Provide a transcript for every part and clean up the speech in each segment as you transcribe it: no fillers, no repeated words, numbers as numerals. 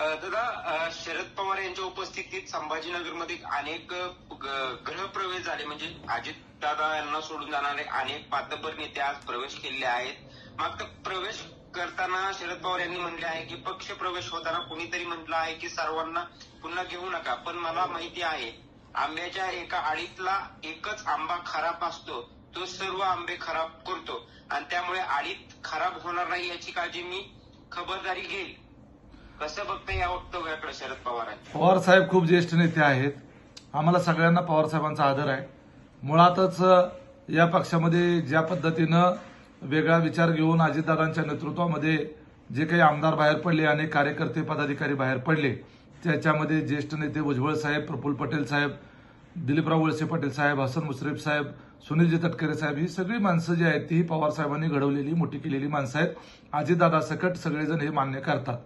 दादा, शरद पवार यांच्या उपस्थितीत संभाजीनगरमध्ये अनेक गृहप्रवेश झाले. म्हणजे अजितदादा यांना सोडून जाणारे अनेक पातबर नेते आज प्रवेश केलेले आहेत. मात्र प्रवेश करताना शरद पवार यांनी म्हटले आहे की पक्ष प्रवेश होताना कुणीतरी म्हटलं आहे की सर्वांना पुन्हा घेऊ नका. पण मला माहिती आहे आंब्याच्या एका आळीतला एकच आंबा खराब असतो, तो सर्व आंबे खराब करतो आणि त्यामुळे आळीत खराब होणार नाही याची काळजी मी खबरदारी घेईल. कसं बघता या वक्तव्याकडे शरद पवारांनी? पवार साहेब खूप ज्येष्ठ नेते आहेत. आम्हाला सगळ्यांना पवार साहेबांचा आदर आहे. मुळातच या पक्षामध्ये ज्या पद्धतीनं वेगळा विचार घेऊन अजितदादांच्या नेतृत्वामध्ये जे काही आमदार बाहेर पडले, अनेक कार्यकर्ते पदाधिकारी बाहेर पडले, त्याच्यामध्ये ज्येष्ठ नेते भुजबळ साहेब, प्रफुल्ल पटेल साहेब, दिलीपराव वळसे पाटील साहेब, हसन मुश्रीफ साहेब, सुनीलजी तटकरे साहेब, ही सगळी माणसं जी आहेत ती पवार साहेबांनी घडवलेली मोठी केलेली माणसं आहेत. अजितदादा सकट सगळेजण हे मान्य करतात.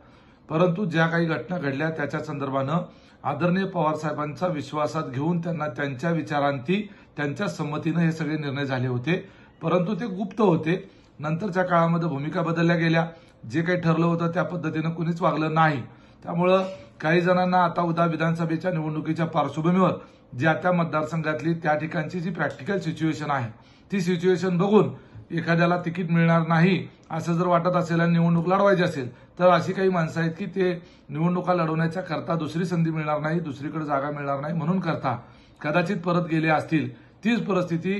परंतु ज्या काही घटना घडल्या त्याच्या संदर्भानं आदरणीय पवार साहेबांचा विश्वासात घेऊन त्यांना त्यांच्या विचारांती त्यांच्या संमतीनं हे सगळे निर्णय झाले होते. परंतु ते गुप्त होते. नंतरच्या काळामध्ये भूमिका बदलल्या गेल्या. जे काही ठरलं होतं त्या पद्धतीनं कुणीच वागलं नाही. त्यामुळं काही जणांना आता उद्या विधानसभेच्या निवडणुकीच्या पार्श्वभूमीवर ज्या त्या मतदारसंघातली त्या ठिकाणची जी प्रॅक्टिकल सिच्युएशन आहे ती सिच्युएशन बघून एखाद्याला तिकीट मिळणार नाही असं जर वाटत असेल आणि निवडणूक लढवायची असेल तर अशी काही माणसं आहेत की ते निवडणुका लढवण्याच्या करता दुसरी संधी मिळणार नाही, दुसरीकडे जागा मिळणार नाही म्हणून करता कदाचित परत गेले असतील. तीच परिस्थिती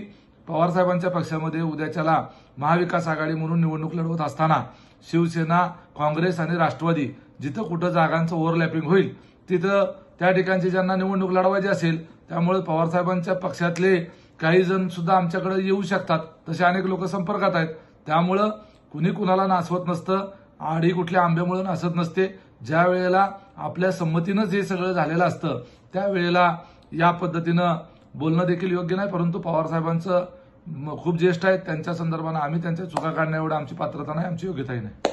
पवारसाहेबांच्या पक्षामध्ये उद्याच्याला महाविकास आघाडी म्हणून निवडणूक लढवत असताना शिवसेना, काँग्रेस आणि राष्ट्रवादी जिथं कुठं जागांचं ओव्हरलॅपिंग होईल तिथं त्या ठिकाणची ज्यांना निवडणूक लढवायची असेल त्यामुळे पवारसाहेबांच्या पक्षातले काही जण सुद्धा आमच्याकडे येऊ शकतात. तसे अनेक लोक संपर्कात आहेत. त्यामुळं कुणी कुणाला नासवत नसतं. आडी कुठल्या आंब्यामुळे नासत नसते. ज्या वेळेला आपल्या संमतीनंच हे सगळं झालेलं असतं त्यावेळेला या पद्धतीनं बोलणं देखील योग्य नाही. परंतु पवार साहेबांचं खूप ज्येष्ठ आहेत. त्यांच्या संदर्भानं आम्ही त्यांच्या चुका काढण्या एवढं आमची पात्रता नाही, आमची योग्यताही नाही.